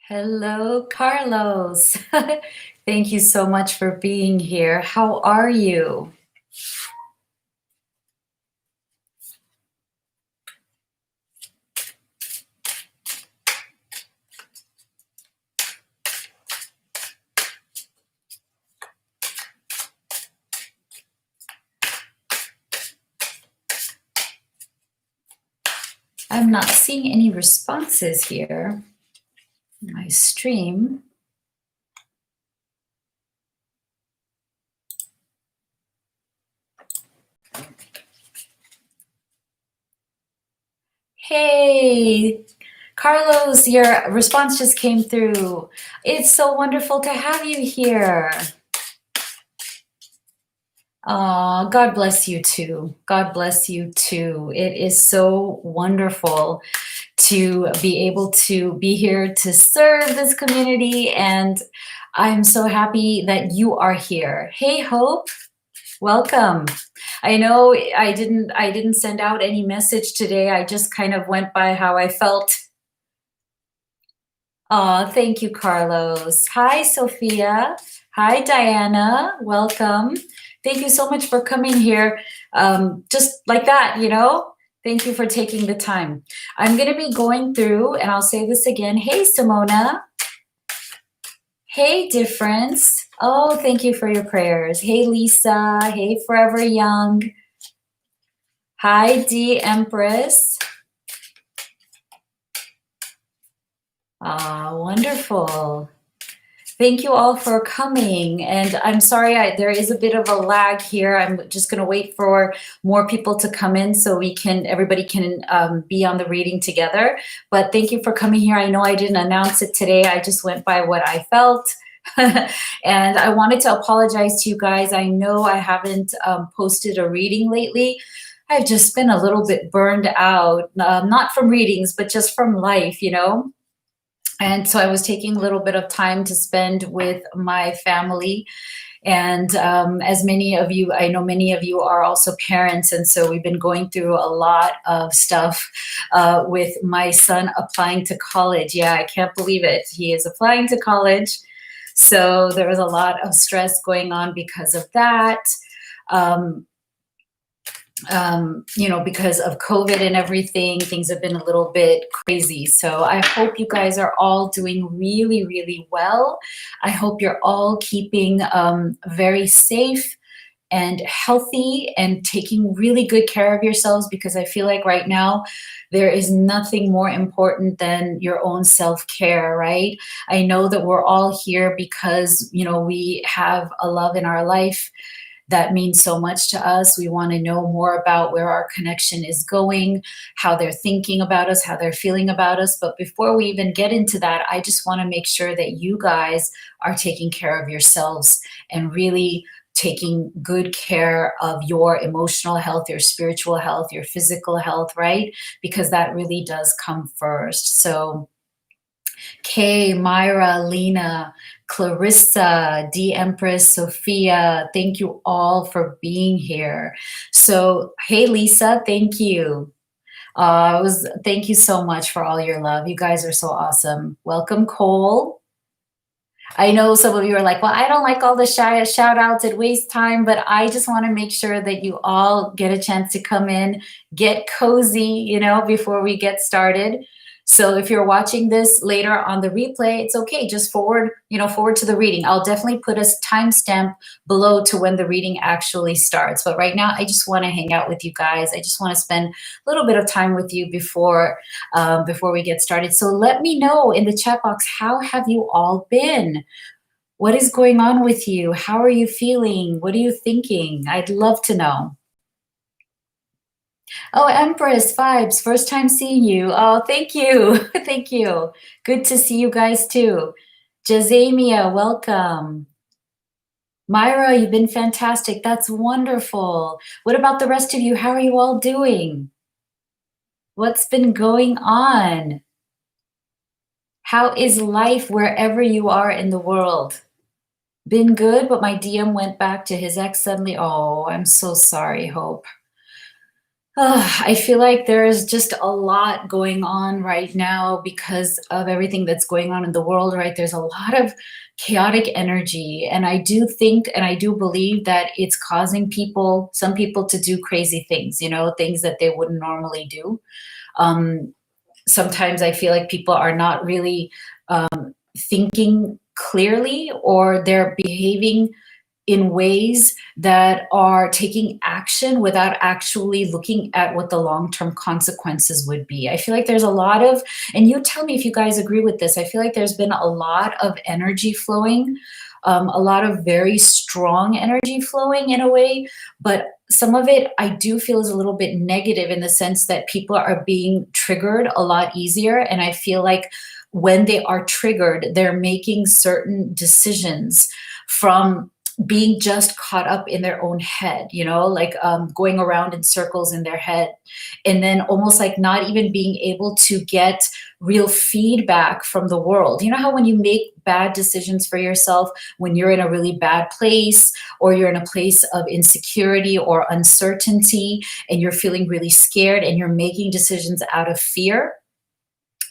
Hello, Carlos. Thank you so much for being here. How are you? I'm not seeing any responses here in my stream. Hey, Carlos, your response just came through. It's so wonderful to have you here. God bless you too. God bless you too. It is so wonderful to be able to be here to serve this community, and I'm so happy that you are here. Hey, Hope, welcome. I know I didn't send out any message today. I just kind of went by how I felt. Thank you, Carlos. Hi, Sophia. Hi, Diana. Welcome. Thank you so much for coming here. Just like that, you know? Thank you for taking the time. I'm going to be going through, and I'll say this again. Hey, Simona. Hey, Difference. Oh, thank you for your prayers. Hey, Lisa. Hey, Forever Young. Hi, D Empress. Wonderful. Thank you all for coming. And I'm sorry, there is a bit of a lag here. I'm just going to wait for more people to come in so everybody can be on the reading together. But thank you for coming here. I know I didn't announce it today. I just went by what I felt. And I wanted to apologize to you guys. I know I haven't posted a reading lately. I've just been a little bit burned out, not from readings, but just from life, you know? And so I was taking a little bit of time to spend with my family. And as many of you, I know many of you are also parents. And so we've been going through a lot of stuff with my son applying to college. Yeah, I can't believe it. He is applying to college. So there was a lot of stress going on because of that. Because of COVID and everything, things have been a little bit crazy. So I hope you guys are all doing really, really well. I hope you're all keeping very safe and healthy and taking really good care of yourselves, because I feel like right now there is nothing more important than your own self-care, right? I know that we're all here because, we have a love in our life that means so much to us. We want to know more about where our connection is going, how they're thinking about us, how they're feeling about us. But before we even get into that, I just want to make sure that you guys are taking care of yourselves and really taking good care of your emotional health, your spiritual health, your physical health, right? Because that really does come first. So Kay, Myra, Lena, Clarissa, D Empress, Sophia, thank you all for being here. So, hey, Lisa, thank you. Thank you so much for all your love. You guys are so awesome. Welcome, Cole. I know some of you are like, well, I don't like all the shout outs. It wastes time, but I just want to make sure that you all get a chance to come in, get cozy, before we get started. So if you're watching this later on the replay, it's okay. Just forward to the reading. I'll definitely put a timestamp below to when the reading actually starts. But right now, I just want to hang out with you guys. I just want to spend a little bit of time with you before we get started. So let me know in the chat box, how have you all been? What is going on with you? How are you feeling? What are you thinking? I'd love to know. Oh, Empress Vibes, first time seeing you. Oh, thank you. Thank you. Good to see you guys too. Jazamia, welcome. Myra, you've been fantastic. That's wonderful. What about the rest of you? How are you all doing? What's been going on? How is life wherever you are in the world? Been good, but my DM went back to his ex suddenly. Oh, I'm so sorry, Hope. I feel like there's just a lot going on right now because of everything that's going on in the world, right? There's a lot of chaotic energy. And I do think and I do believe that it's causing people, some people to do crazy things, you know, things that they wouldn't normally do. Um, Sometimes I feel like people are not really thinking clearly, or they're behaving in ways that are taking action without actually looking at what the long-term consequences would be. I feel like there's a lot of, and you tell me if you guys agree with this, I feel like there's been a lot of energy flowing, a lot of very strong energy flowing in a way, but some of it I do feel is a little bit negative in the sense that people are being triggered a lot easier. And I feel like when they are triggered, they're making certain decisions from being just caught up in their own head, you know, like going around in circles in their head, and then almost like not even being able to get real feedback from the world. You know how when you make bad decisions for yourself, when you're in a really bad place, or you're in a place of insecurity or uncertainty, and you're feeling really scared and you're making decisions out of fear,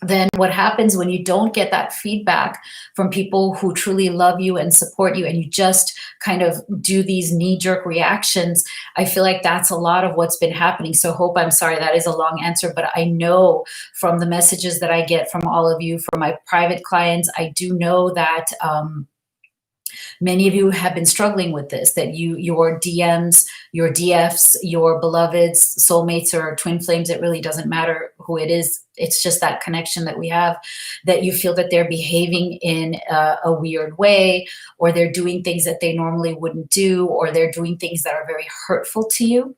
then what happens when you don't get that feedback from people who truly love you and support you, and you just kind of do these knee-jerk reactions? I feel like that's a lot of what's been happening. So Hope, I'm sorry, that is a long answer, but I know from the messages that I get from all of you, from my private clients, I do know that many of you have been struggling with this, that your DMs, your DFs, your beloveds, soulmates, or twin flames, it really doesn't matter who it is. It's just that connection that we have, that you feel that they're behaving in a weird way, or they're doing things that they normally wouldn't do, or they're doing things that are very hurtful to you.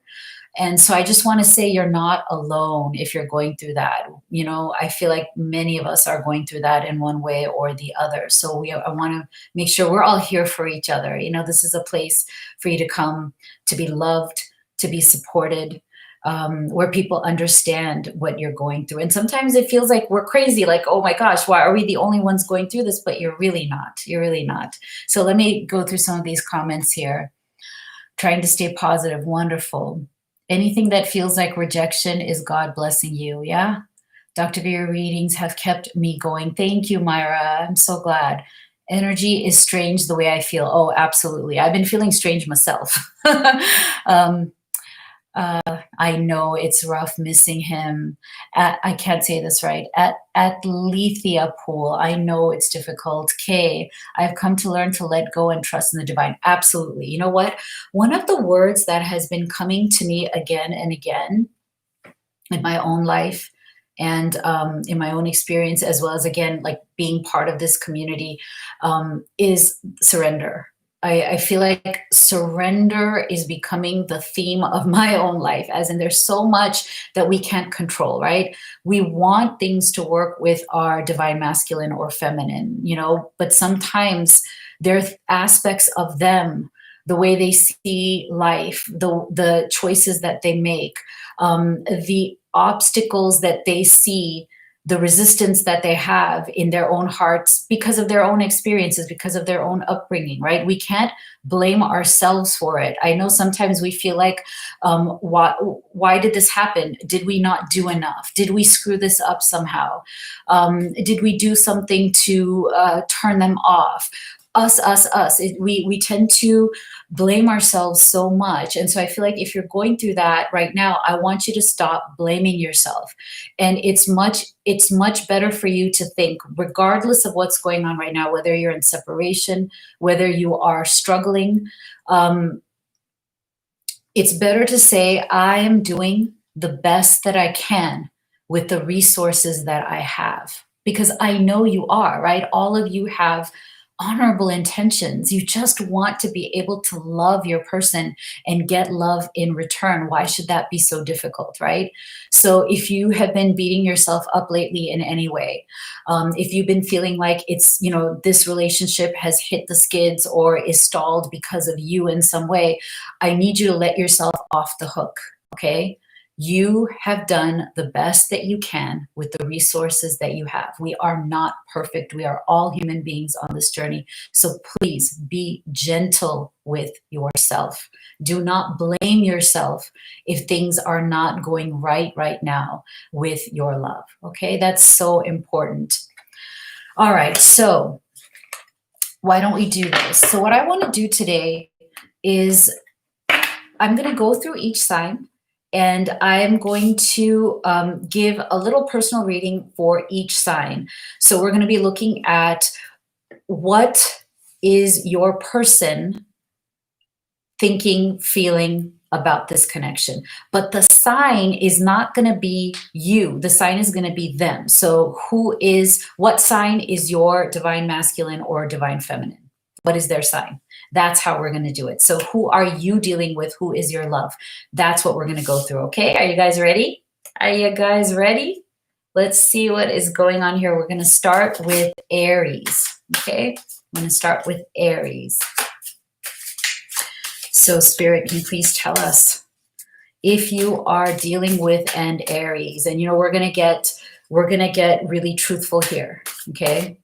And so I just want to say you're not alone if you're going through that. You know, I feel like many of us are going through that in one way or the other. So I want to make sure we're all here for each other. You know, this is a place for you to come, to be loved, to be supported, where people understand what you're going through. And sometimes it feels like we're crazy, like, oh my gosh, why are we the only ones going through this? But you're really not. You're really not. So let me go through some of these comments here. Trying to stay positive. Wonderful. Anything that feels like rejection is God blessing you. Yeah. Dr. V, your readings have kept me going. Thank you, Myra. I'm so glad. Energy is strange the way I feel. Oh, absolutely. I've been feeling strange myself. I know it's rough missing him. I can't say this right. At Lethia Pool, I know it's difficult. Kay, I've come to learn to let go and trust in the divine. Absolutely. You know what? One of the words that has been coming to me again and again in my own life, and in my own experience, as well as, again, like being part of this community, is surrender. I feel like surrender is becoming the theme of my own life, as in there's so much that we can't control, right? We want things to work with our divine masculine or feminine, you know, but sometimes there are aspects of them, the way they see life, the choices that they make, the obstacles that they see, the resistance that they have in their own hearts because of their own experiences, because of their own upbringing, right? We can't blame ourselves for it. I know sometimes we feel like, why did this happen? Did we not do enough? Did we screw this up somehow? Did we do something to turn them off? Us. We tend to blame ourselves so much. And so I feel like if you're going through that right now, I want you to stop blaming yourself. And it's much better for you to think, regardless of what's going on right now, whether you're in separation, whether you are struggling, it's better to say, I am doing the best that I can with the resources that I have. Because I know you are, right? All of you have honorable intentions. You just want to be able to love your person and get love in return. Why should that be so difficult, right? So if you have been beating yourself up lately in any way, if you've been feeling like it's, you know, this relationship has hit the skids or is stalled because of you in some way, I need you to let yourself off the hook, okay? You have done the best that you can with the resources that you have. We are not perfect. We are all human beings on this journey. So please be gentle with yourself. Do not blame yourself if things are not going right now with your love. Okay, that's so important. All right, so why don't we do this? So what I want to do today is I'm going to go through each sign, and I am going to give a little personal reading for each sign. So we're going to be looking at what is your person thinking, feeling about this connection. But the sign is not going to be you. The sign is going to be them. So what sign is your divine masculine or divine feminine? What is their sign? That's how we're going to do it. So who are you dealing with? Who is your love? That's what we're going to go through. Okay. Are you guys ready? Are you guys ready? Let's see what is going on here. We're going to start with Aries. Okay. I'm going to start with Aries. So Spirit, can you please tell us if you are dealing with an Aries? And we're going to get really truthful here. Okay.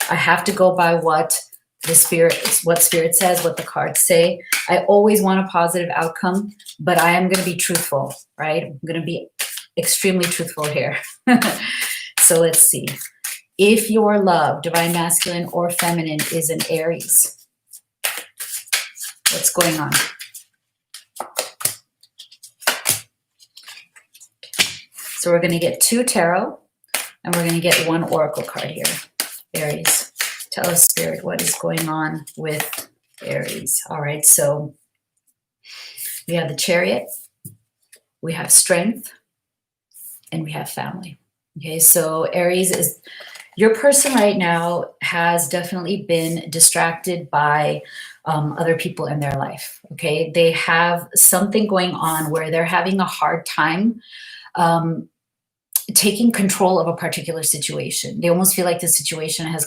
I have to go by what Spirit says, what the cards say. I always want a positive outcome, but I am going to be truthful, right? I'm going to be extremely truthful here. So let's see. If your love, divine masculine or feminine, is an Aries, what's going on? So we're going to get 2 tarot, and we're going to get 1 oracle card here. Aries. Tell us, Spirit, what is going on with Aries. All right, so we have the Chariot, we have Strength, and we have Family. Okay, so Aries is your person right now has definitely been distracted by other people in their life. Okay, they have something going on where they're having a hard time taking control of a particular situation. They almost feel like the situation has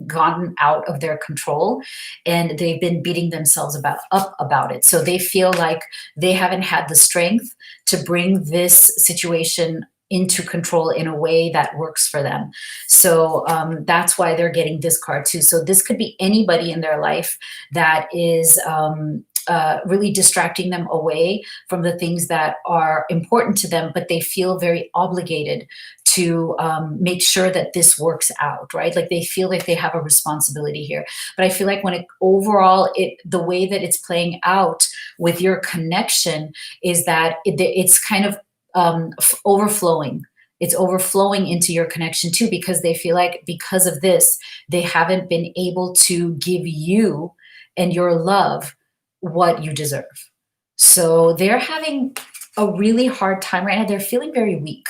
gotten out of their control, and they've been beating themselves up about it. So they feel like they haven't had the strength to bring this situation into control in a way that works for them. So that's why they're getting this card too. So this could be anybody in their life that is really distracting them away from the things that are important to them, but they feel very obligated to make sure that this works out, right? Like they feel like they have a responsibility here. But I feel like when the way that it's playing out with your connection is that it's kind of overflowing. It's overflowing into your connection too, because they feel like because of this, they haven't been able to give you and your love what you deserve. So they're having a really hard time right now. They're feeling very weak.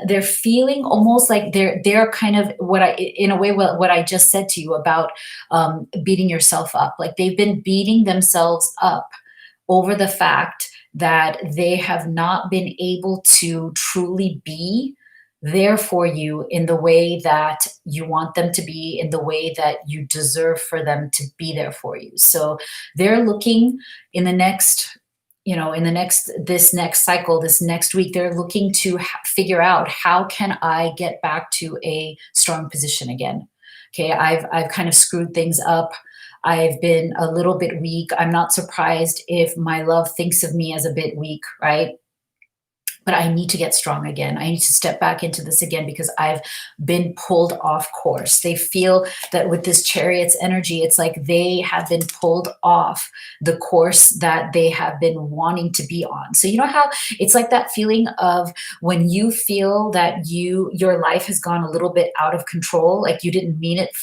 They're feeling almost like they're kind of what I just said to you about beating yourself up. Like they've been beating themselves up over the fact that they have not been able to truly be there for you in the way that you want them to be, in the way that you deserve for them to be there for you. So they're looking in the next, this next cycle, this next week, they're looking to figure out, how can I get back to a strong position again? Okay, I've kind of screwed things up. I've been a little bit weak. I'm not surprised if my love thinks of me as a bit weak, right? But I need to get strong again. I need to step back into this again because I've been pulled off course. They feel that with this Chariot's energy, it's like they have been pulled off the course that they have been wanting to be on. So you know how it's like that feeling of when you feel that your life has gone a little bit out of control, like you didn't mean it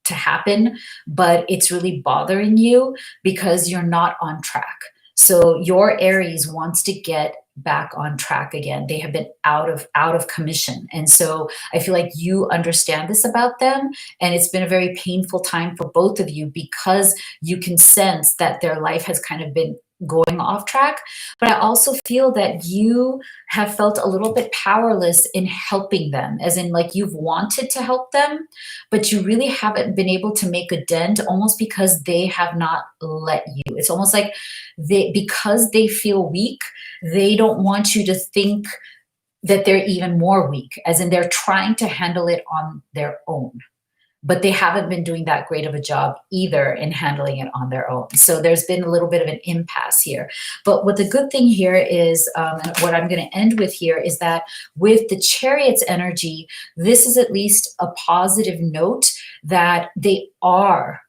to happen, but it's really bothering you because you're not on track. So your Aries wants to get back on track again. They have been out of commission. And so I feel like you understand this about them. And it's been a very painful time for both of you because you can sense that their life has kind of been going off track. But I also feel that you have felt a little bit powerless in helping them, as in like you've wanted to help them, but you really haven't been able to make a dent almost because they have not let you. It's almost like because they feel weak, they don't want you to think that they're even more weak, as in they're trying to handle it on their own. But they haven't been doing that great of a job either in handling it on their own. So there's been a little bit of an impasse here. But what the good thing here is, and what I'm going to end with here, is that with the Chariot's energy, this is at least a positive note that they are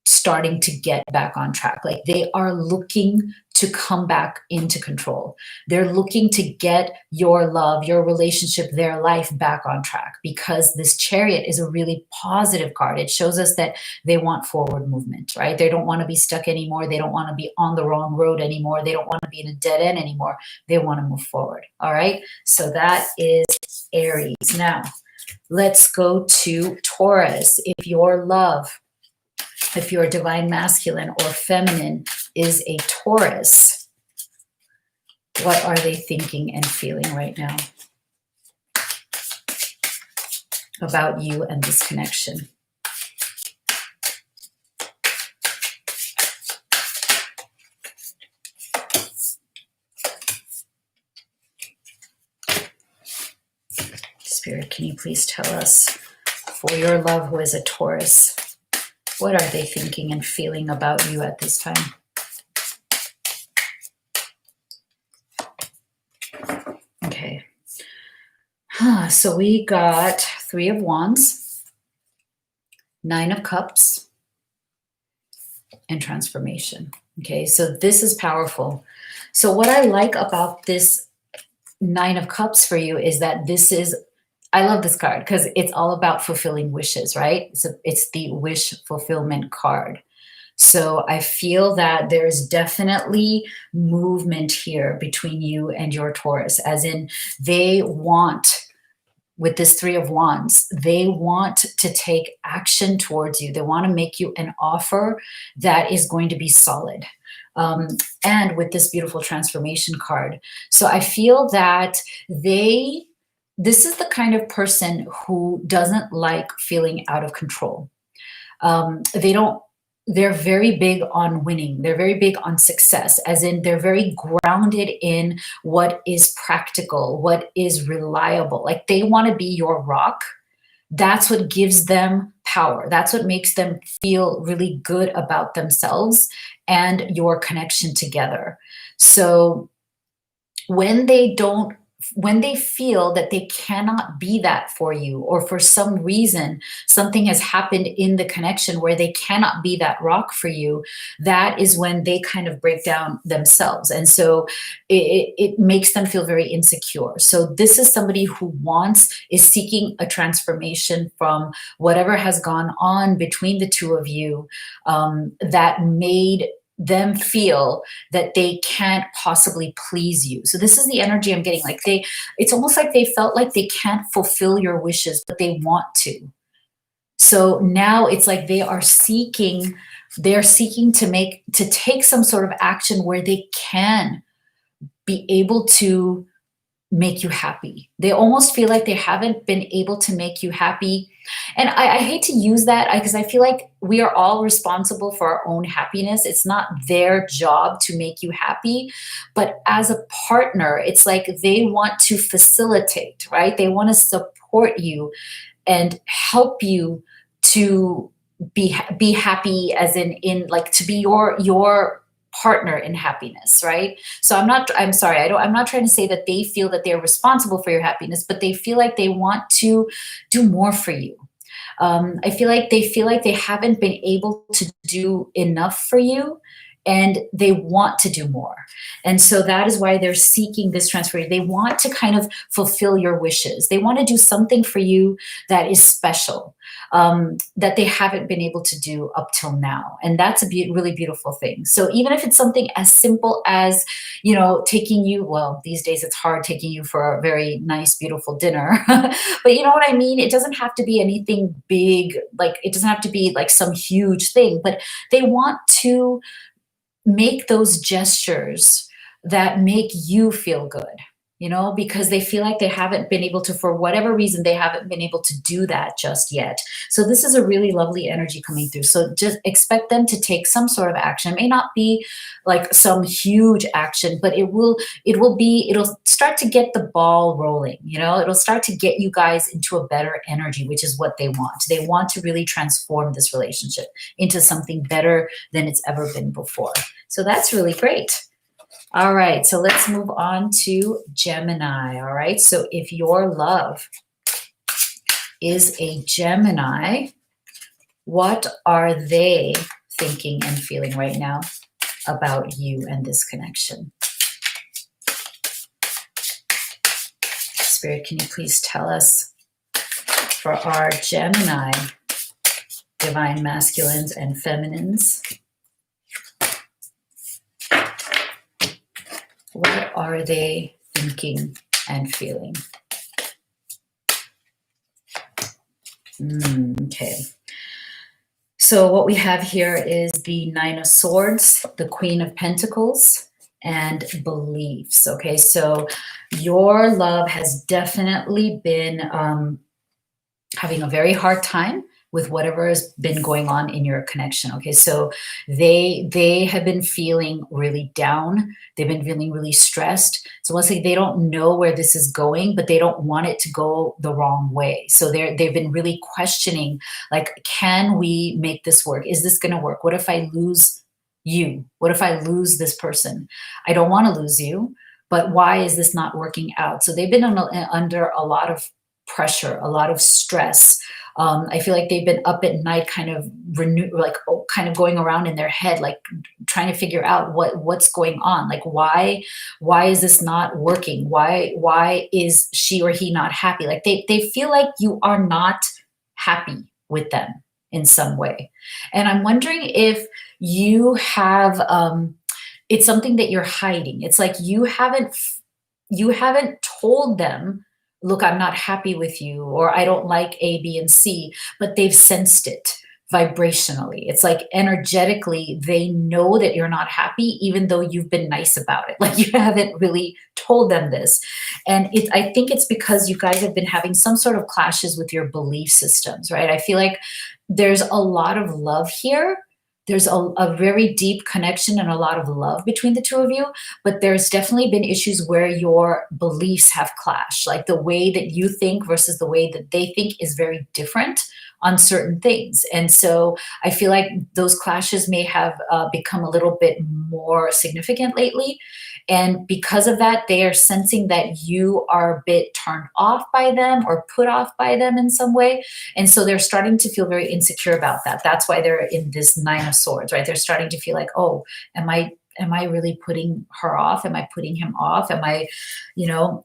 starting to get back on track. Like they are looking to come back into control. They're looking to get your love, your relationship, their life back on track, because this Chariot is a really positive card. It shows us that they want forward movement, right? They don't want to be stuck anymore. They don't want to be on the wrong road anymore. They don't want to be in a dead end anymore. They want to move forward. All right. So that is Aries. Now let's go to Taurus. If your divine masculine or feminine is a Taurus, what are they thinking and feeling right now about you and this connection? Spirit, can you please tell us, for your love who is a Taurus, what are they thinking and feeling about you at this time? Okay. So we got 3 of Wands, 9 of Cups, and transformation. Okay, so this is powerful. So what I like about this 9 of Cups for you is that this is, I love this card because it's all about fulfilling wishes, right? So it's the wish fulfillment card. So I feel that there's definitely movement here between you and your Taurus, as in they want, with this 3 of Wands, they want to take action towards you. They want to make you an offer that is going to be solid. And with this beautiful transformation card. So I feel that this is the kind of person who doesn't like feeling out of control. They're very big on winning. They're very big on success, as in they're very grounded in what is practical, what is reliable. Like they want to be your rock. That's what gives them power. That's what makes them feel really good about themselves and your connection together. So when they feel that they cannot be that for you, or for some reason something has happened in the connection where they cannot be that rock for you, that is when they kind of break down themselves. And so it makes them feel very insecure. So this is somebody who is seeking a transformation from whatever has gone on between the two of you, that made them feel that they can't possibly please you. So this is the energy I'm getting. Like it's almost like they felt like they can't fulfill your wishes, but they want to. So now it's like they're seeking to take some sort of action where they can be able to make you happy. They almost feel like they haven't been able to make you happy. And I hate to use that because I feel like we are all responsible for our own happiness. It's not their job to make you happy. But as a partner, it's like they want to facilitate, right? They want to support you and help you to be happy, as in like to be your partner in happiness, right? So I'm not trying to say that they feel that they're responsible for your happiness, but they feel like they want to do more for you. I feel like they haven't been able to do enough for you, and they want to do more. And so that is why they're seeking this transfer. They want to kind of fulfill your wishes. They want to do something for you that is special, that they haven't been able to do up till now. And that's a really beautiful thing. So even if it's something as simple as, taking you, well, these days it's hard taking you for a very nice, beautiful dinner, but you know what I mean? It doesn't have to be anything big. Like it doesn't have to be like some huge thing, but they want to make those gestures that make you feel good. you know, because they feel like they haven't been able to, for whatever reason, they haven't been able to do that just yet. So this is a really lovely energy coming through. So just expect them to take some sort of action. It may not be like some huge action, but it'll start to get the ball rolling, you know, it'll start to get you guys into a better energy, which is what they want. They want to really transform this relationship into something better than it's ever been before. So that's really great. All right, so let's move on to Gemini. All right, so if your love is a Gemini, what are they thinking and feeling right now about you and this connection? Spirit, can you please tell us for our Gemini, divine masculines and feminines, what are they thinking and feeling? Okay. So what we have here is the Nine of Swords, the Queen of Pentacles, and beliefs. Okay, so your love has definitely been having a very hard time with whatever has been going on in your connection. Okay, so they have been feeling really down. They've been feeling really stressed. So let's say they don't know where this is going, but they don't want it to go the wrong way. So they've been really questioning, like, can we make this work? Is this going to work? What if I lose you? What if I lose this person? I don't want to lose you, but why is this not working out? So they've been under a lot of pressure, a lot of stress. I feel like they've been up at night, kind of kind of going around in their head, like trying to figure out what's going on. Like, why is this not working? Why is she or he not happy? Like they feel like you are not happy with them in some way. And I'm wondering if you have, it's something that you're hiding. It's like you haven't told them, look, I'm not happy with you, or I don't like A, B, and C, but they've sensed it vibrationally. It's like energetically, they know that you're not happy, even though you've been nice about it. Like you haven't really told them this. And I think it's because you guys have been having some sort of clashes with your belief systems, right? I feel like there's a lot of love here. There's a very deep connection and a lot of love between the two of you, but there's definitely been issues where your beliefs have clashed. Like the way that you think versus the way that they think is very different on certain things. And so I feel like those clashes may have become a little bit more significant lately. And because of that, they are sensing that you are a bit turned off by them or put off by them in some way. And so they're starting to feel very insecure about that. That's why they're in this Nine of Swords, right? They're starting to feel like, oh, am I really putting her off? Am I putting him off? Am I,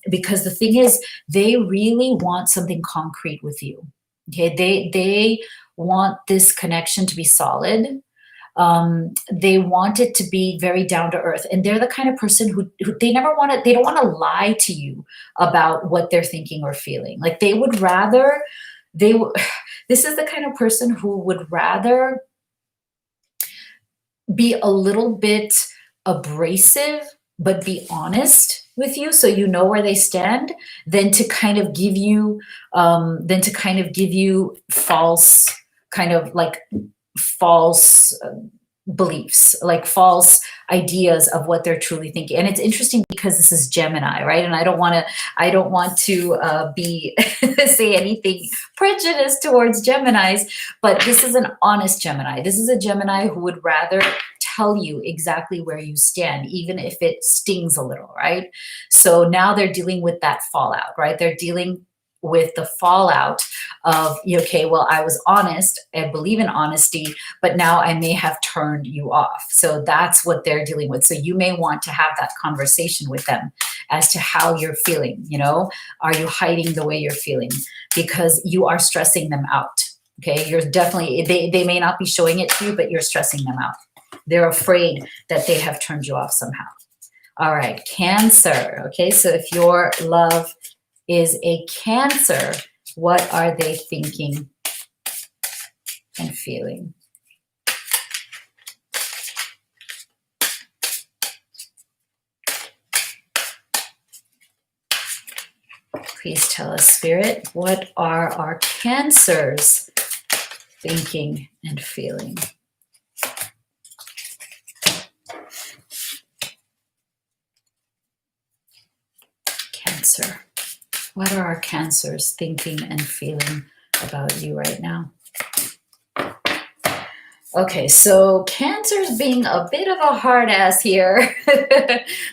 because the thing is, they really want something concrete with you. Okay. They want this connection to be solid. They want it to be very down to earth, and they're the kind of person who they don't want to lie to you about what they're thinking or feeling. Like this is the kind of person who would rather be a little bit abrasive, but be honest with you, so you know where they stand, than to kind of give you false, beliefs, like false ideas of what they're truly thinking. And it's interesting because this is Gemini, right? And I don't want to be say anything prejudiced towards Geminis, but this is an honest Gemini. This is a Gemini who would rather tell you exactly where you stand, even if it stings a little, right? So now they're dealing with that fallout, right? They're dealing with the fallout of, okay, well, I was honest, I believe in honesty, but now I may have turned you off. So that's what they're dealing with. So you may want to have that conversation with them as to how you're feeling. Are you hiding the way you're feeling? Because you are stressing them out. Okay, you're definitely, they may not be showing it to you, but you're stressing them out. They're afraid that they have turned you off somehow. All right, Cancer. Okay, so if your love is a Cancer, what are they thinking and feeling? Please tell us, Spirit, what are our Cancers thinking and feeling? Cancer. What are our Cancers thinking and feeling about you right now? Okay, so Cancer's being a bit of a hard ass here.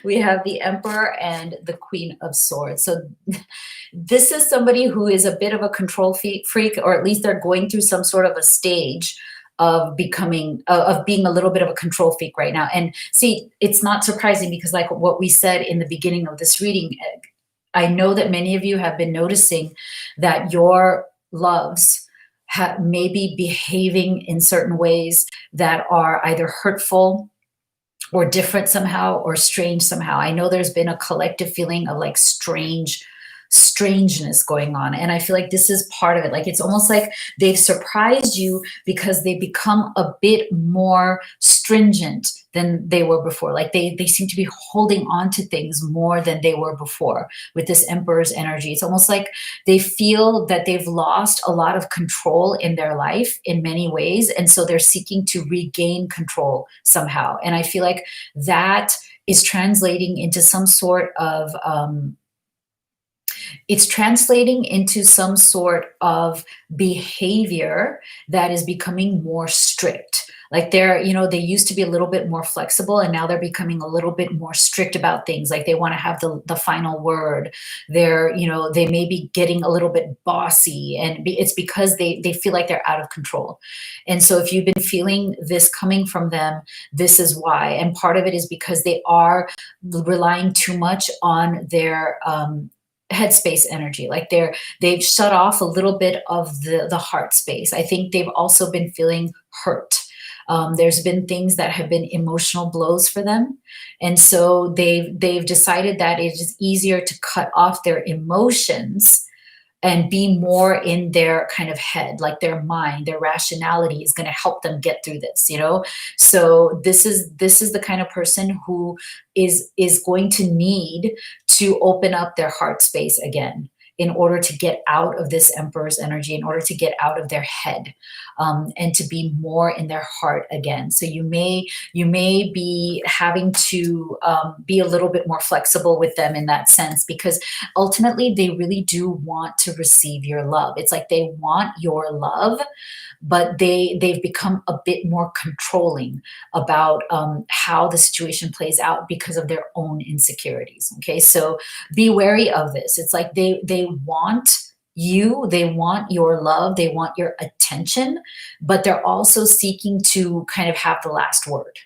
We have the Emperor and the Queen of Swords. So this is somebody who is a bit of a control freak, or at least they're going through some sort of a stage of becoming, of being a little bit of a control freak right now. And see, it's not surprising because like what we said in the beginning of this reading, I know that many of you have been noticing that your loves may be behaving in certain ways that are either hurtful or different somehow or strange somehow. I know there's been a collective feeling of like strangeness going on. And I feel like this is part of it. Like it's almost like they've surprised you because they become a bit more stringent than they were before. Like they seem to be holding on to things more than they were before with this Emperor's energy. It's almost like they feel that they've lost a lot of control in their life in many ways. And so they're seeking to regain control somehow. And I feel like that is translating into some sort of, it's translating into some sort of behavior that is becoming more strict. Like they're, you know, they used to be a little bit more flexible and now they're becoming a little bit more strict about things. Like they want to have the final word. They're, you know, they may be getting a little bit bossy, and it's because they feel like they're out of control. And so if you've been feeling this coming from them, this is why. And part of it is because they are relying too much on their, headspace energy. Like they've shut off a little bit of the heart space. I think they've also been feeling hurt. There's been things that have been emotional blows for them. And so they've decided that it is easier to cut off their emotions and be more in their kind of head, like their mind, their rationality is going to help them get through this, you know? So this is the kind of person who is going to need to open up their heart space again in order to get out of this Emperor's energy, in order to get out of their head, and to be more in their heart again. So you may be having to be a little bit more flexible with them in that sense, because ultimately they really do want to receive your love. It's like they want your love, but they've become a bit more controlling about how the situation plays out because of their own insecurities. Okay, so be wary of this. It's like they want you, they want your love, they want your attention, but they're also seeking to kind of have the last word.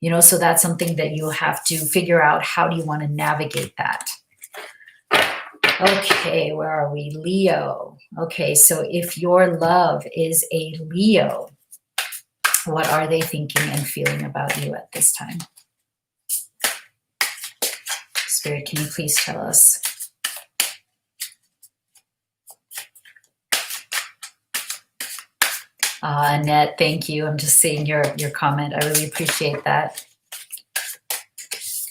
You know, so that's something that you have to figure out. How do you want to navigate that? Okay, where are we? Leo. Okay, so if your love is a Leo, what are they thinking and feeling about you at this time? Spirit, can you please tell us? Annette, thank you. I'm just seeing your comment. I really appreciate that.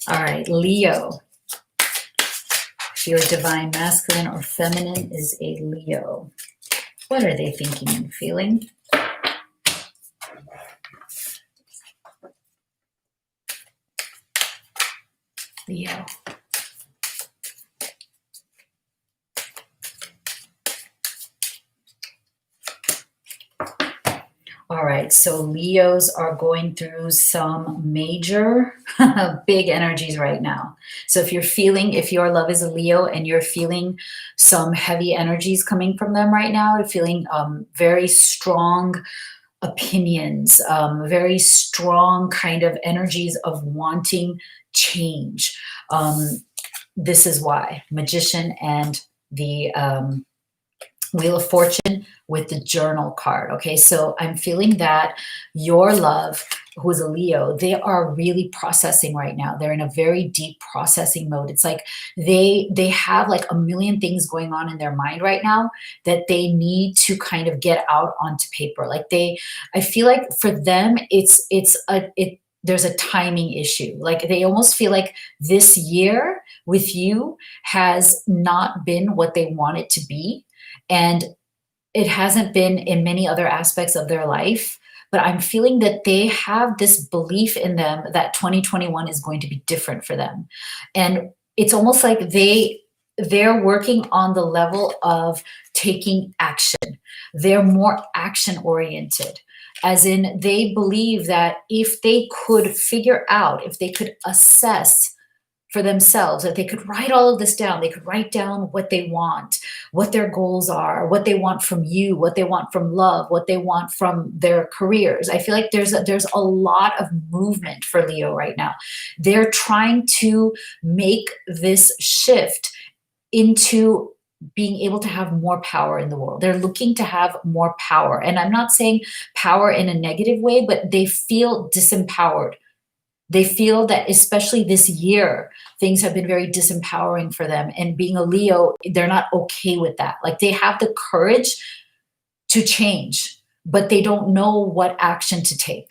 All right, Leo. If your divine masculine or feminine is a Leo, what are they thinking and feeling? Leo. All right, so Leos are going through some major big energies right now. So if your love is a Leo and you're feeling some heavy energies coming from them right now, you're feeling very strong opinions, very strong kind of energies of wanting change. This is why. Magician and the Wheel of Fortune with the Journal card. Okay, so I'm feeling that your love, who is a Leo, they are really processing right now. They're in a very deep processing mode. It's like they have like a million things going on in their mind right now that they need to kind of get out onto paper. Like I feel like for them, there's a timing issue. Like they almost feel like this year with you has not been what they want it to be. And it hasn't been in many other aspects of their life. But I'm feeling that they have this belief in them that 2021 is going to be different for them. And it's almost like they're working on the level of taking action. They're more action oriented, as in they believe that if they could figure out, if they could assess for themselves, that they could write all of this down, they could write down what they want, what their goals are, what they want from you, what they want from love, what they want from their careers. I feel like there's a lot of movement for Leo right now. They're trying to make this shift into being able to have more power in the world. They're looking to have more power. And I'm not saying power in a negative way, but they feel disempowered. They feel that, especially this year, things have been very disempowering for them. And being a Leo, they're not okay with that. Like they have the courage to change, but they don't know what action to take.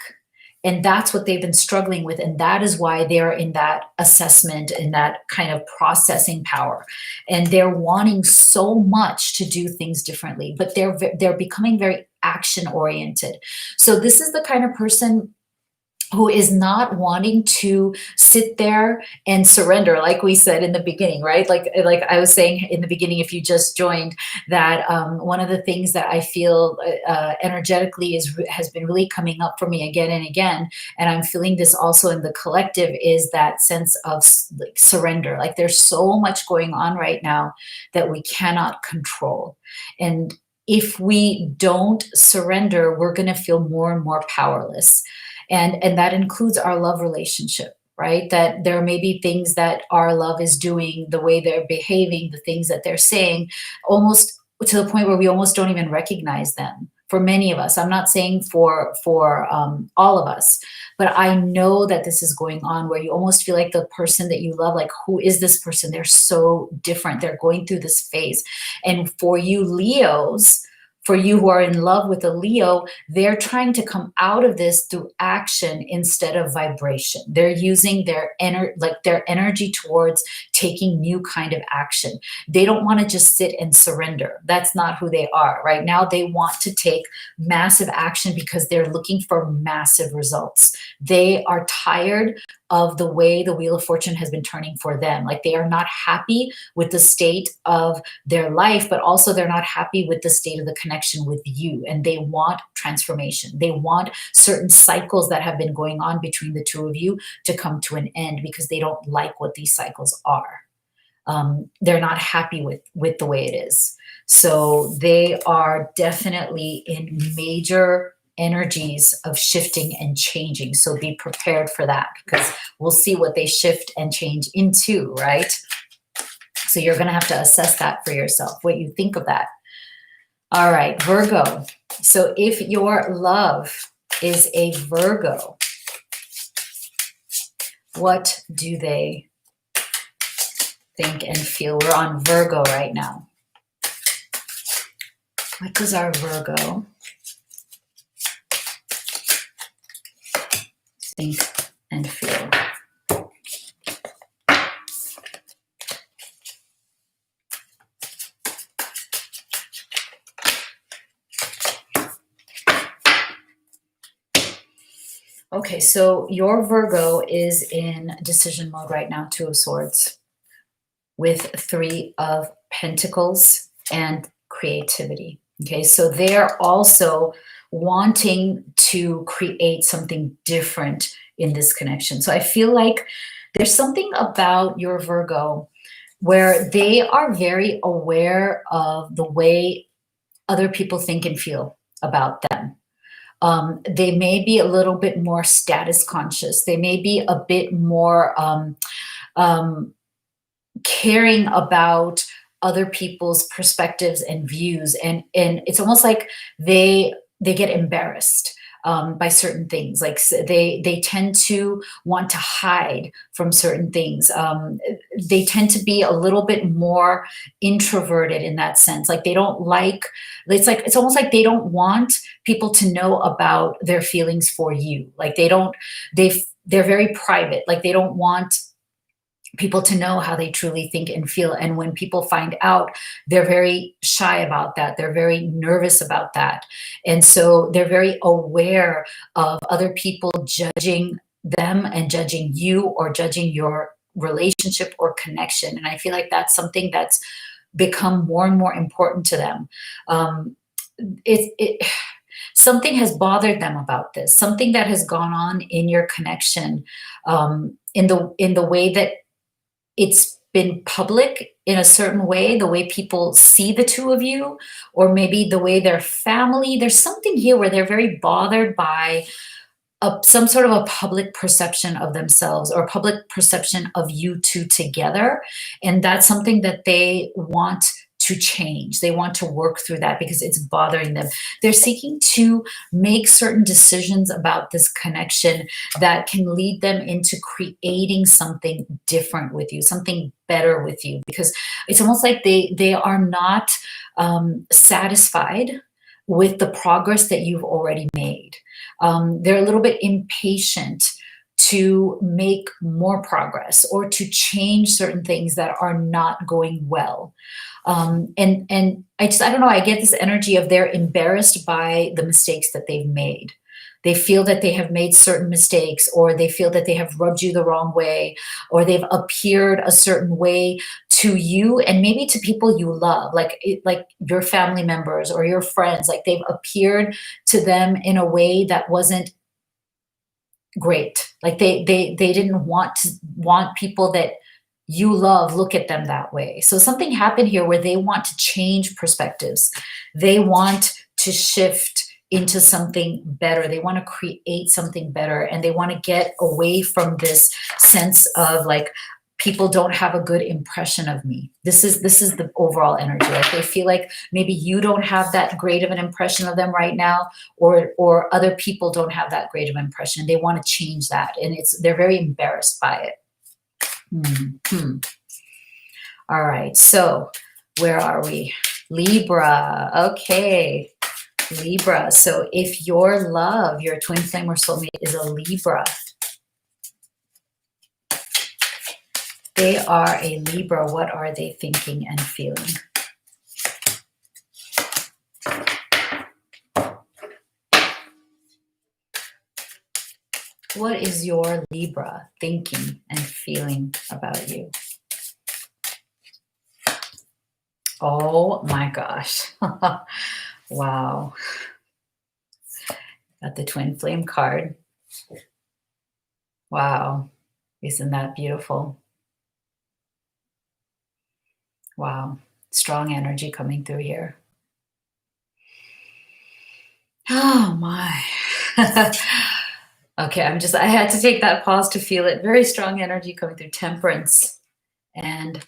And that's what they've been struggling with. And that is why they're in that assessment, in that kind of processing power. And they're wanting so much to do things differently, but they're becoming very action oriented. So this is the kind of person who is not wanting to sit there and surrender, like we said in the beginning, right? Like I was saying in the beginning, if you just joined, that one of the things that I feel energetically has been really coming up for me again and again, and I'm feeling this also in the collective, is that sense of like surrender. Like there's so much going on right now that we cannot control. And if we don't surrender, we're going to feel more and more powerless. And that includes our love relationship, right? That there may be things that our love is doing, the way they're behaving, the things that they're saying, almost to the point where we almost don't even recognize them. For many of us, I'm not saying for all of us, but I know that this is going on, where you almost feel like the person that you love, like, who is this person? They're so different. They're going through this phase. And for you Leos, for you who are in love with a Leo, they're trying to come out of this through action instead of vibration. They're using their energy towards taking new kind of action. They don't want to just sit and surrender. That's not who they are. Right now, they want to take massive action because they're looking for massive results. They are tired of the way the Wheel of Fortune has been turning for them. Like they are not happy with the state of their life, but also they're not happy with the state of the connection with you. And they want transformation. They want certain cycles that have been going on between the two of you to come to an end, because they don't like what these cycles are. They're not happy with the way it is. So they are definitely in major energies of shifting and changing. So be prepared for that, because we'll see what they shift and change into, right? So you're going to have to assess that for yourself, what you think of that. All right, Virgo. So if your love is a Virgo, what do they think and feel? We're on Virgo right now. What does our Virgo think and feel? Okay, so your Virgo is in decision mode right now, Two of Swords, with Three of Pentacles and creativity. Okay, so they're also wanting to create something different in this connection. So I feel like there's something about your Virgo where they are very aware of the way other people think and feel about them. They may be a little bit more status conscious. They may be a bit more caring about other people's perspectives and views. And it's almost like they get embarrassed by certain things. Like they tend to want to hide from certain things. They tend to be a little bit more introverted in that sense. Like they don't like, it's almost like they don't want people to know about their feelings for you. Like they they're very private. Like they don't want people to know how they truly think and feel. And when people find out, they're very shy about that. They're very nervous about that. And so they're very aware of other people judging them and judging you or judging your relationship or connection. And I feel like that's something that's become more and more important to them. It something has bothered them about this, something that has gone on in your connection, in the way that it's been public in a certain way, the way people see the two of you, or maybe the way their family, there's something here where they're very bothered by some sort of a public perception of themselves or public perception of you two together. And that's something that they want to change. They want to work through that because it's bothering them. They're seeking to make certain decisions about this connection that can lead them into creating something different with you, something better with you, because it's almost like they are not satisfied with the progress that you've already made. They're a little bit impatient to make more progress or to change certain things that are not going well. And I don't know, I get this energy of they're embarrassed by the mistakes that they've made. They feel that they have made certain mistakes, or they feel that they have rubbed you the wrong way, or they've appeared a certain way to you and maybe to people you love, like your family members or your friends. Like they've appeared to them in a way that wasn't great. Like they didn't want people that you love look at them that way. So something happened here where they want to change perspectives. They want to shift into something better. They want to create something better, and they want to get away from this sense of like, people don't have a good impression of me. This is the overall energy. Like they feel like maybe you don't have that great of an impression of them right now, or other people don't have that great of an impression. They want to change that, and they're very embarrassed by it. All right, so where are we? Libra. Okay, Libra. So if your love, your twin flame or soulmate is a Libra, they are a Libra. What are they thinking and feeling? What is your Libra thinking and feeling about you? Oh my gosh. Wow. Got the twin flame card. Wow. Isn't that beautiful? Wow. Strong energy coming through here. Oh my. Okay, I had to take that pause to feel it. Very strong energy coming through. Temperance and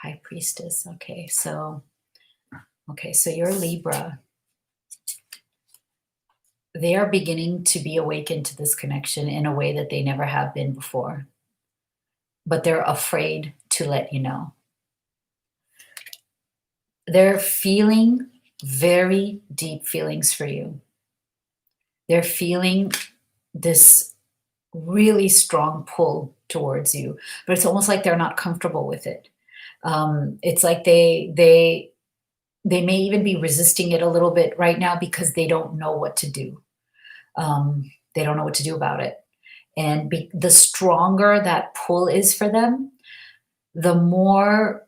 High Priestess. Okay, so you're Libra. They are beginning to be awakened to this connection in a way that they never have been before. But they're afraid to let you know. They're feeling very deep feelings for you. They're feeling this really strong pull towards you, but it's almost like they're not comfortable with it. It's like they may even be resisting it a little bit right now because they don't know what to do. They don't know what to do about it. And the stronger that pull is for them, the more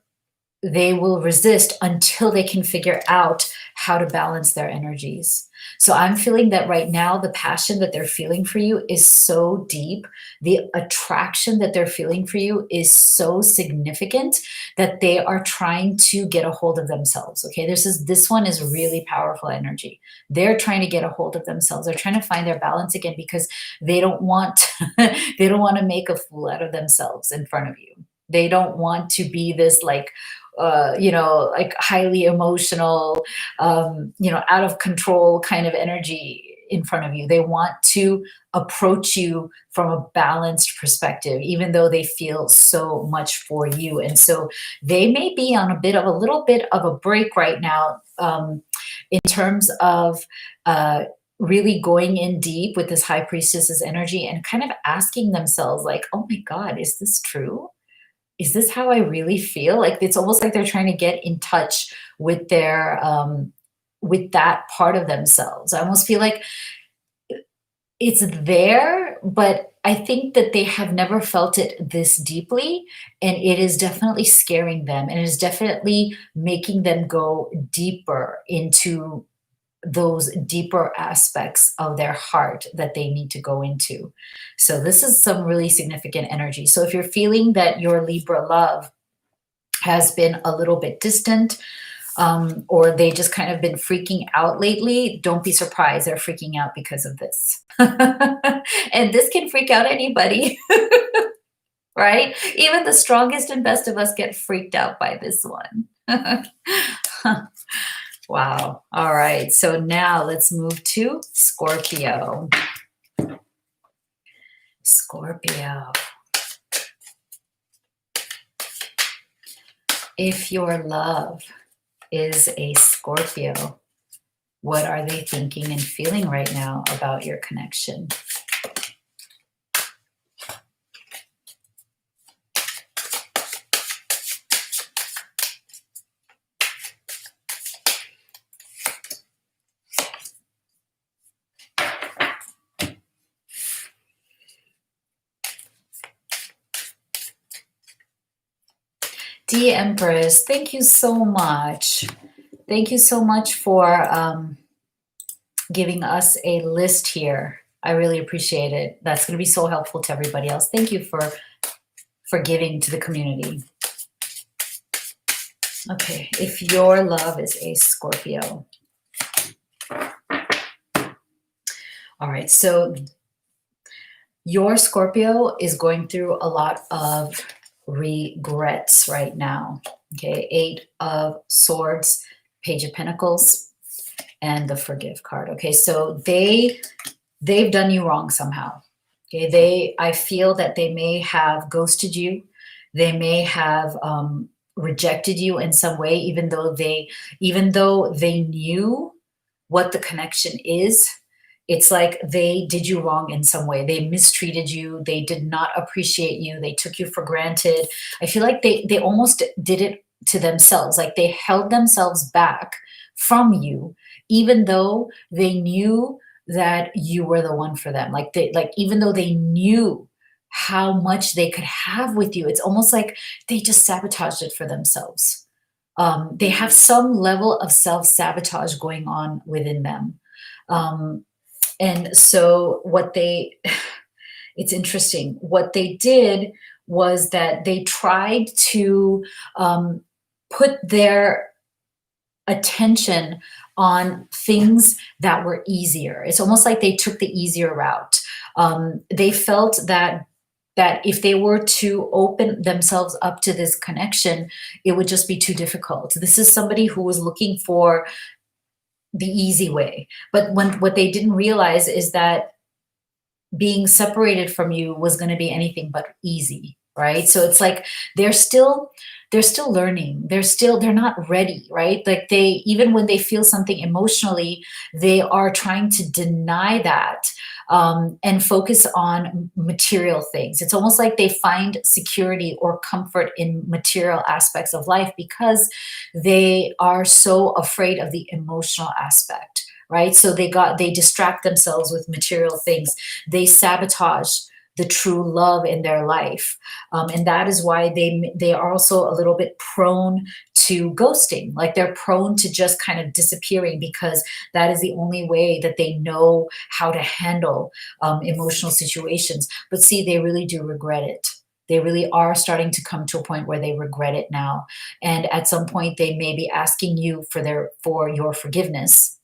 they will resist until they can figure out how to balance their energies. So I'm feeling that right now, the passion that they're feeling for you is so deep. The attraction that they're feeling for you is so significant that they are trying to get a hold of themselves. Okay, this one is really powerful energy. They're trying to get a hold of themselves. They're trying to find their balance again because they don't want they don't want to make a fool out of themselves in front of you. They don't want to be this like like highly emotional, out of control kind of energy in front of you. They want to approach you from a balanced perspective, even though they feel so much for you. And so they may be on a little bit of a break right now, in terms of really going in deep with this high priestess's energy and kind of asking themselves like, oh my God, is this true? Is this how I really feel? Like, it's almost like they're trying to get in touch with their, with that part of themselves. I almost feel like it's there, but I think that they have never felt it this deeply, and it is definitely scaring them, and it is definitely making them go deeper into those deeper aspects of their heart that they need to go into. So this is some really significant energy. So if you're feeling that your Libra love has been a little bit distant, or they just kind of been freaking out lately, don't be surprised. They're freaking out because of this. And this can freak out anybody, right? Even the strongest and best of us get freaked out by this one. Wow. All right. So now let's move to Scorpio. Scorpio. If your love is a Scorpio, what are they thinking and feeling right now about your connection? The Empress, thank you so much. Thank you so much for giving us a list here. I really appreciate it. That's going to be so helpful to everybody else. Thank you for giving to the community. Okay, if your love is a Scorpio. All right, so your Scorpio is going through a lot of regrets right now. Okay, 8 of Swords, Page of Pentacles, and the Forgive card. Okay, so they've done you wrong somehow. Okay, I feel that they may have ghosted you. They may have rejected you in some way, even though they knew what the connection is. It's like they did you wrong in some way. They mistreated you. They did not appreciate you. They took you for granted. I feel like they almost did it to themselves. Like they held themselves back from you, even though they knew that you were the one for them. Like even though they knew how much they could have with you, it's almost like they just sabotaged it for themselves. They have some level of self-sabotage going on within them. And so it's interesting. What they did was that they tried to put their attention on things that were easier. It's almost like they took the easier route. They felt that if they were to open themselves up to this connection, it would just be too difficult. This is somebody who was looking for the easy way. But what they didn't realize is that being separated from you was going to be anything but easy, right? So it's like they're still learning. They're not ready, right? Like even when they feel something emotionally, they are trying to deny that and focus on material things. It's almost like they find security or comfort in material aspects of life because they are so afraid of the emotional aspect, right? So they distract themselves with material things. They sabotage the true love in their life. And that is why they are also a little bit prone to ghosting. Like they're prone to just kind of disappearing because that is the only way that they know how to handle emotional situations. But see, they really do regret it. They really are starting to come to a point where they regret it now. And at some point they may be asking you for your forgiveness.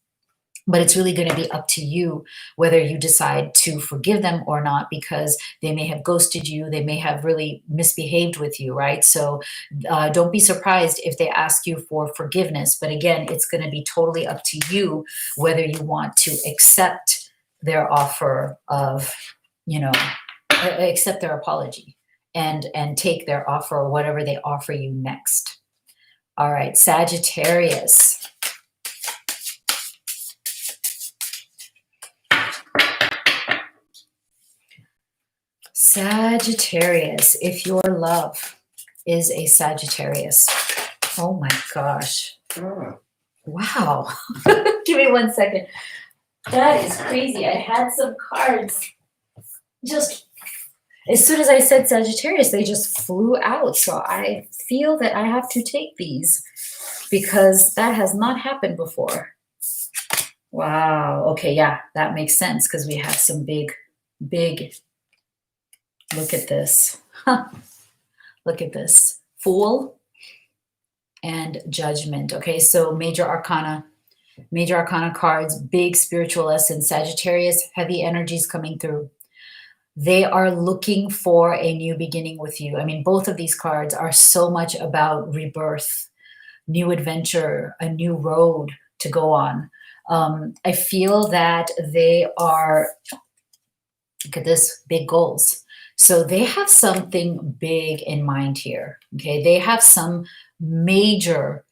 But it's really going to be up to you whether you decide to forgive them or not, because they may have ghosted you. They may have really misbehaved with you, right? So don't be surprised if they ask you for forgiveness. But again, it's going to be totally up to you whether you want to accept their offer of, accept their apology and take their offer or whatever they offer you next. All right, Sagittarius. Sagittarius, if your love is a Sagittarius. Oh my gosh. Wow. Give me 1 second. That is crazy. I had some cards just as soon as I said Sagittarius, they just flew out. So I feel that I have to take these because that has not happened before. Wow. Okay. Yeah, that makes sense because we have some big, look at this. Look at this. Fool and Judgment. Okay. So major arcana cards, big spiritual lessons. Sagittarius, heavy energies coming through. They are looking for a new beginning with you. I mean, both of these cards are so much about rebirth, new adventure, a new road to go on. I feel that they are, look at this, big goals. So they have something big in mind here. Okay. They have some major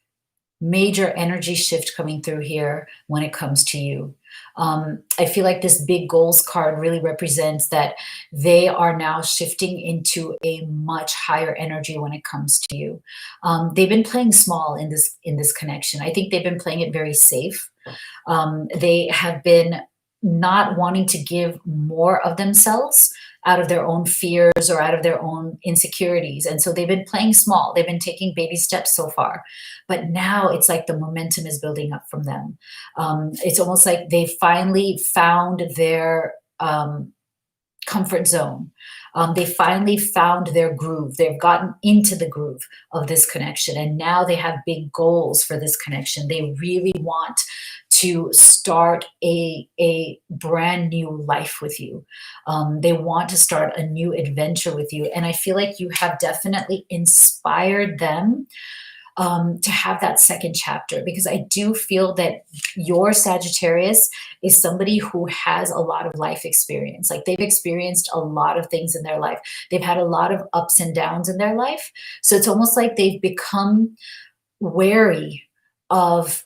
energy shift coming through here when it comes to you. I feel like this big goals card really represents that they are now shifting into a much higher energy when it comes to you. They've been playing small in this connection. I think they've been playing it very safe. They have been not wanting to give more of themselves out of their own fears or out of their own insecurities. And so they've been playing small. They've been taking baby steps so far. But now it's like the momentum is building up from them. It's almost like they finally found their comfort zone. They finally found their groove. They've gotten into the groove of this connection. And now they have big goals for this connection. They really want to start a brand new life with you. They want to start a new adventure with you. And I feel like you have definitely inspired them to have that second chapter, because I do feel that your Sagittarius is somebody who has a lot of life experience. Like they've experienced a lot of things in their life. They've had a lot of ups and downs in their life. So it's almost like they've become wary of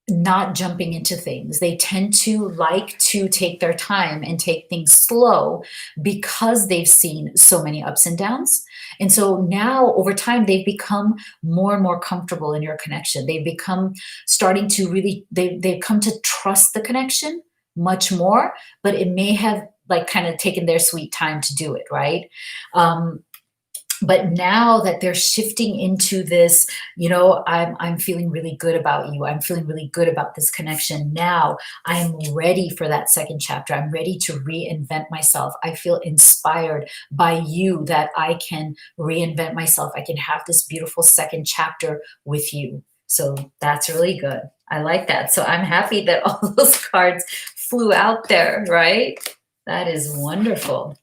not jumping into things. They tend to like to take their time and take things slow because they've seen so many ups and downs. And so now over time, they've become more and more comfortable in your connection. They've become starting to really, they've come to trust the connection much more, but it may have like kind of taken their sweet time to do it. Right. But now that they're shifting into this, you know, I'm feeling really good about you. I'm feeling really good about this connection. Now I'm ready for that second chapter. I'm ready to reinvent myself. I feel inspired by you that I can reinvent myself. I can have this beautiful second chapter with you. So that's really good. I like that. So I'm happy that all those cards flew out there, right? That is wonderful.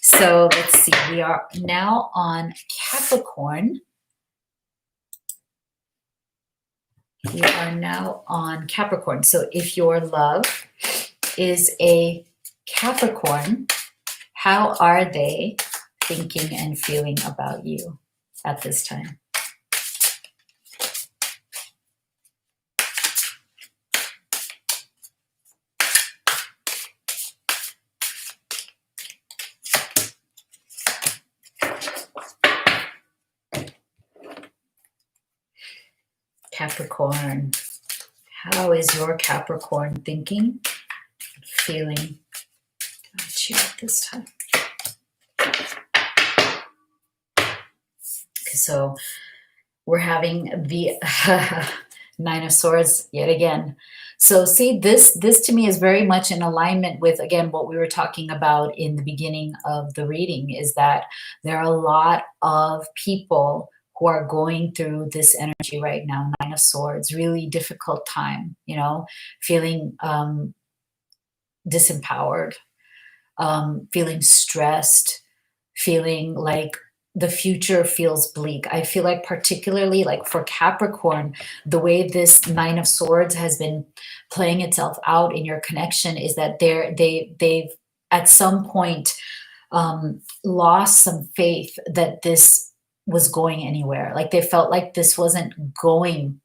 So let's see, we are now on Capricorn. We are now on Capricorn. So if your love is a Capricorn, how are they thinking and feeling about you at this time? Capricorn, how is your Capricorn thinking, feeling about you at this time? Okay, so we're having the Nine of Swords yet again. So see, this to me is very much in alignment with, again, what we were talking about in the beginning of the reading, is that there are a lot of people who are going through this energy right now. Nine of Swords, really difficult time, you know, feeling disempowered, feeling stressed, feeling like the future feels bleak. I feel like particularly like for Capricorn, the way this Nine of Swords has been playing itself out in your connection is that they've at some point lost some faith that this was going anywhere. Like they felt like this wasn't going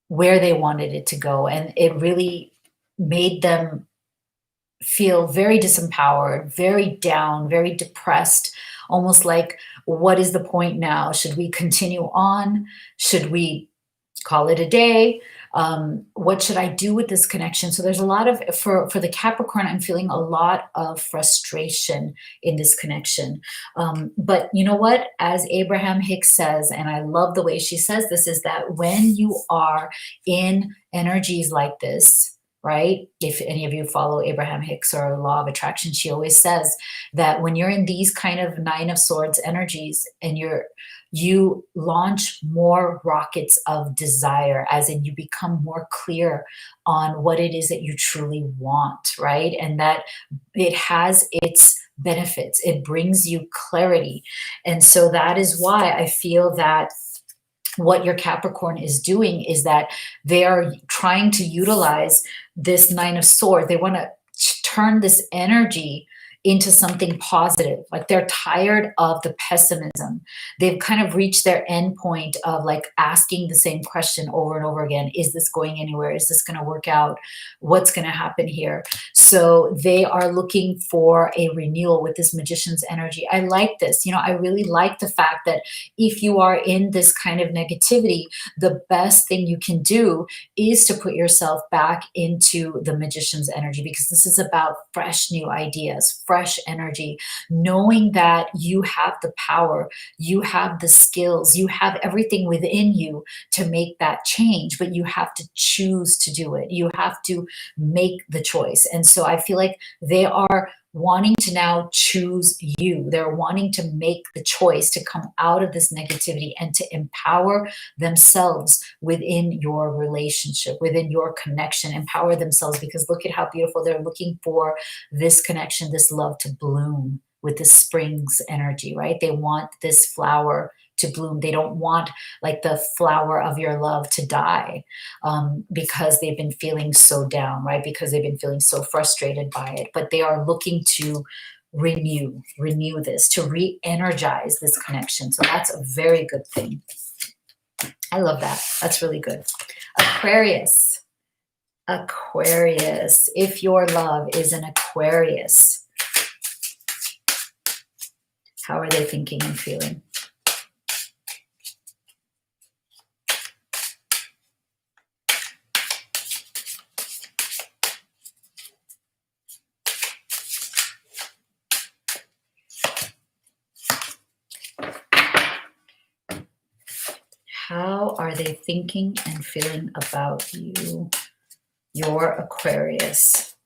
where they wanted it to go. And it really made them feel very disempowered, very down, very depressed, almost like, what is the point now? Should we continue on? Should we call it a day? What should I do with this connection? So there's a lot of, for the Capricorn, I'm feeling a lot of frustration in this connection. But you know what? As Abraham Hicks says, and I love the way she says this, is that when you are in energies like this, right? If any of you follow Abraham Hicks or Law of Attraction, she always says that when you're in these kind of Nine of Swords energies and you launch more rockets of desire, as in you become more clear on what it is that you truly want, right? And that it has its benefits. It brings you clarity. And so that is why I feel that what your Capricorn is doing is that they are trying to utilize this Nine of Swords. They want to turn this energy into something positive. Like they're tired of the pessimism. They've kind of reached their end point of like asking the same question over and over again. Is this going anywhere? Is this going to work out? What's going to happen here? So they are looking for a renewal with this Magician's energy. I like this. You know, I really like the fact that if you are in this kind of negativity, the best thing you can do is to put yourself back into the Magician's energy, because this is about fresh new ideas, fresh energy, knowing that you have the power, you have the skills, you have everything within you to make that change, but you have to choose to do it. You have to make the choice. And so I feel like they are wanting to now choose you. They're wanting to make the choice to come out of this negativity and to empower themselves within your relationship, within your connection, empower themselves, because look at how beautiful. They're looking for this connection, this love to bloom with the spring's energy, right? They want this flower to bloom. They don't want like the flower of your love to die, because they've been feeling so down, right? Because they've been feeling so frustrated by it. But they are looking to renew this, to re-energize this connection. So that's a very good thing. I love that. That's really good. Aquarius. Aquarius. If your love is an Aquarius, how are they thinking and feeling? How are they thinking and feeling about you, your Aquarius?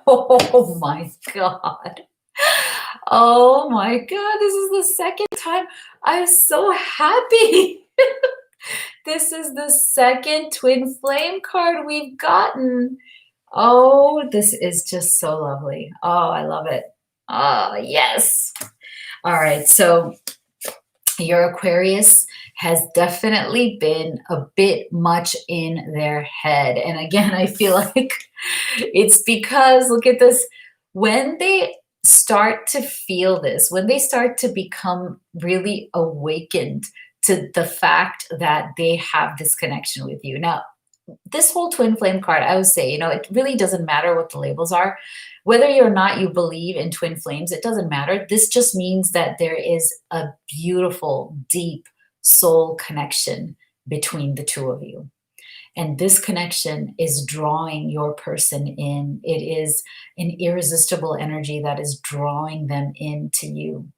Oh my God. Oh my God. This is the second time. I'm so happy. This is the second twin flame card we've gotten. Oh, this is just so lovely. Oh, I love it. Oh, yes. All right. So your Aquarius has definitely been a bit much in their head. And again, I feel like it's because, look at this, when they start to feel this, when they start to become really awakened to the fact that they have this connection with you. Now, this whole twin flame card, I would say, you know, it really doesn't matter what the labels are. Whether or not you believe in twin flames, it doesn't matter. This just means that there is a beautiful, deep soul connection between the two of you. And this connection is drawing your person in. It is an irresistible energy that is drawing them into you,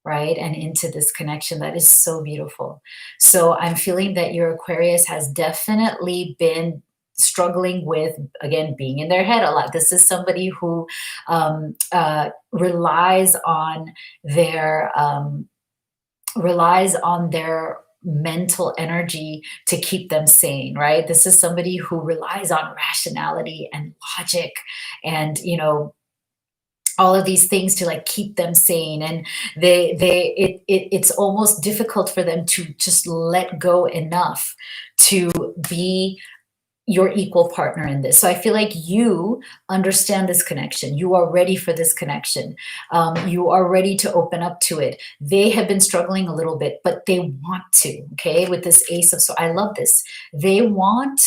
right? And into this connection that is so beautiful. So I'm feeling that your Aquarius has definitely been struggling with, again, being in their head a lot. This is somebody who relies on their mental energy to keep them sane, right? This is somebody who relies on rationality and logic and, you know, all of these things to like keep them sane. And it's almost difficult for them to just let go enough to be your equal partner in this. So I feel like you understand this connection. You are ready for this connection. You are ready to open up to it. They have been struggling a little bit, but they want to, okay? With this Ace of Swords, I love this. They want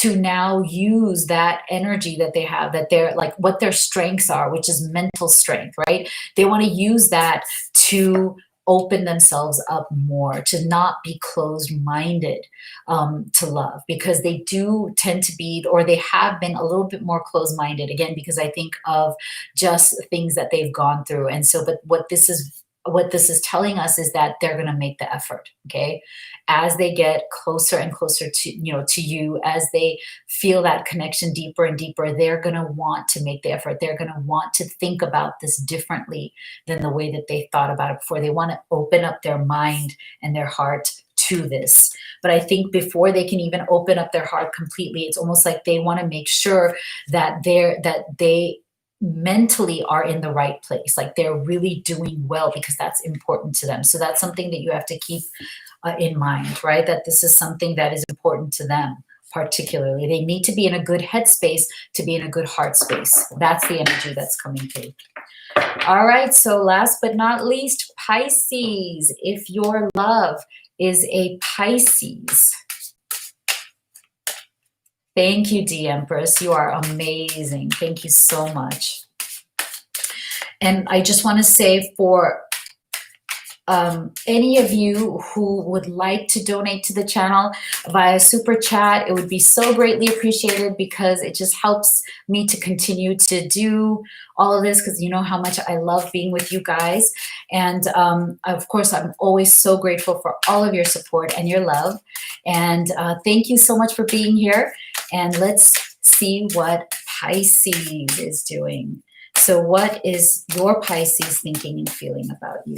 to now use that energy that they have, that they're like what their strengths are, which is mental strength, right? They want to use that to open themselves up more, to not be closed-minded to love, because they do tend to be, or they have been a little bit more closed-minded, again, because I think of just things that they've gone through. And so, but what this is telling us is that they're going to make the effort, okay? As they get closer and closer to, to you, as they feel that connection deeper and deeper, they're going to want to make the effort. They're going to want to think about this differently than the way that they thought about it before. They want to open up their mind and their heart to this. But I think before they can even open up their heart completely, it's almost like they want to make sure that they mentally are in the right place, like they're really doing well, because that's important to them. So that's something that you have to keep in mind, right? That this is something that is important to them particularly. They need to be in a good headspace to be in a good heart space. That's the energy that's coming through. All right, so last but not least, Pisces. If your love is a Pisces, thank you, D Empress. You are amazing. Thank you so much. And I just want to say, for any of you who would like to donate to the channel via super chat, it would be so greatly appreciated, because it just helps me to continue to do all of this, because you know how much I love being with you guys. And of course, I'm always so grateful for all of your support and your love. And thank you so much for being here. And let's see what Pisces is doing. So what is your Pisces thinking and feeling about you?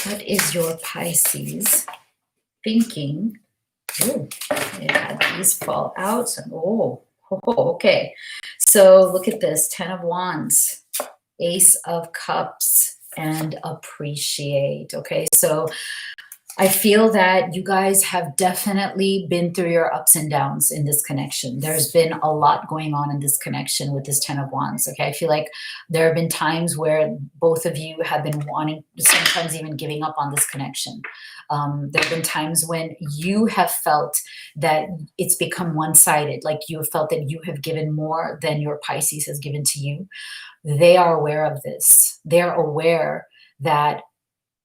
What is your Pisces thinking? Oh, it had these fall out. Oh, okay. So look at this, 10 of Wands, Ace of Cups, and Appreciate. Okay, so I feel that you guys have definitely been through your ups and downs in this connection. There's been a lot going on in this connection with this 10 of Wands. Okay, I feel like there have been times where both of you have been wanting, sometimes even giving up on this connection. There have been times when you have felt that it's become one-sided, like you have felt that you have given more than your Pisces has given to you. They are aware of this. They're aware that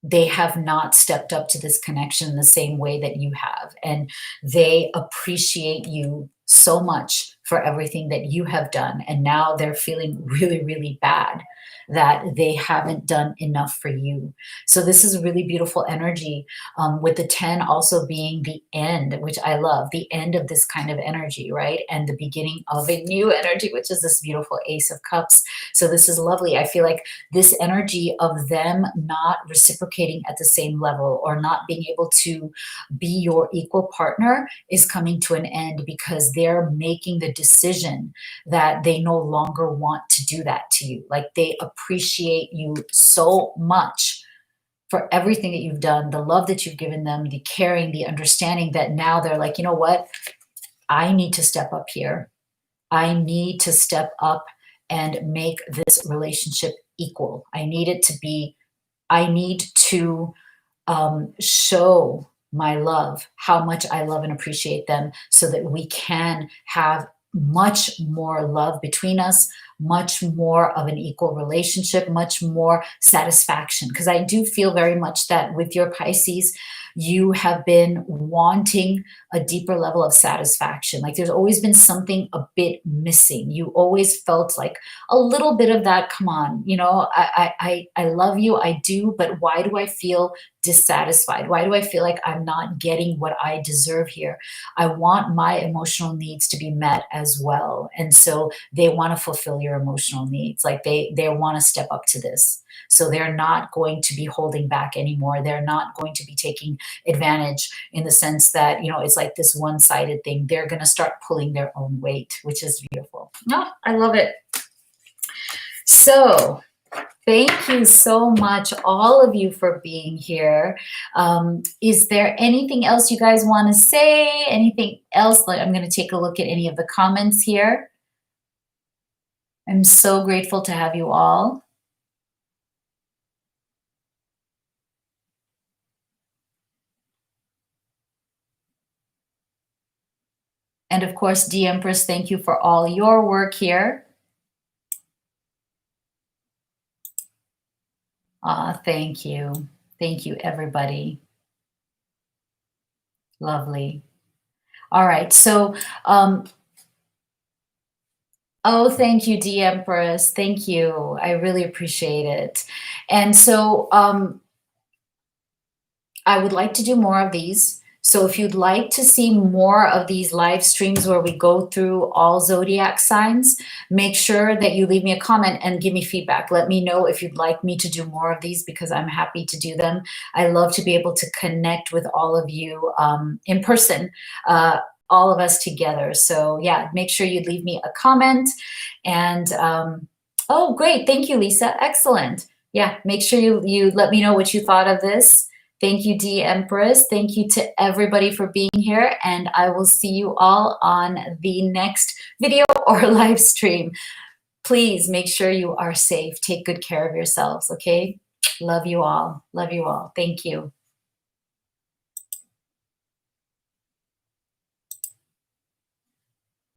they have not stepped up to this connection the same way that you have. And they appreciate you so much for everything that you have done. And now they're feeling really, really bad that they haven't done enough for you. So this is a really beautiful energy, with the 10 also being the end, which I love, the end of this kind of energy, right? And the beginning of a new energy, which is this beautiful Ace of Cups. So this is lovely. I feel like this energy of them not reciprocating at the same level, or not being able to be your equal partner, is coming to an end, because they're making the decision that they no longer want to do that to you. Like, they appreciate you so much for everything that you've done, the love that you've given them, the caring, the understanding, that now they're like, you know what? I need to step up here. I need to step up and make this relationship equal. I need to show my love, how much I love and appreciate them, so that we can have much more love between us, much more of an equal relationship, much more satisfaction. Because I do feel very much that with your Pisces, you have been wanting a deeper level of satisfaction. Like, there's always been something a bit missing. You always felt like a little bit of that. Come on, I love you, I do, but why do I feel dissatisfied? Why do I feel like I'm not getting what I deserve here? I want my emotional needs to be met as well. And so they want to fulfill your emotional needs. Like, they want to step up to this. So they're not going to be holding back anymore. They're not going to be taking advantage in the sense that, it's like this one-sided thing. They're going to start pulling their own weight, which is beautiful. Oh, I love it. So thank you so much, all of you, for being here. Is there anything else you guys want to say? Anything else? Like, I'm going to take a look at any of the comments here. I'm so grateful to have you all. of course, D Empress, thank you for all your work here. Thank you. Thank you, everybody. Lovely. All right. So, oh, thank you, D Empress. Thank you. I really appreciate it. And so, I would like to do more of these. So if you'd like to see more of these live streams where we go through all zodiac signs, make sure that you leave me a comment and give me feedback. Let me know if you'd like me to do more of these, because I'm happy to do them. I love to be able to connect with all of you in person, all of us together. So yeah, make sure you leave me a comment. And oh, great. Thank you, Lisa. Excellent. Yeah, make sure you let me know what you thought of this. Thank you, D Empress. Thank you to everybody for being here, and I will see you all on the next video or live stream. Please make sure you are safe. Take good care of yourselves, okay? Love you all. Love you all. Thank you.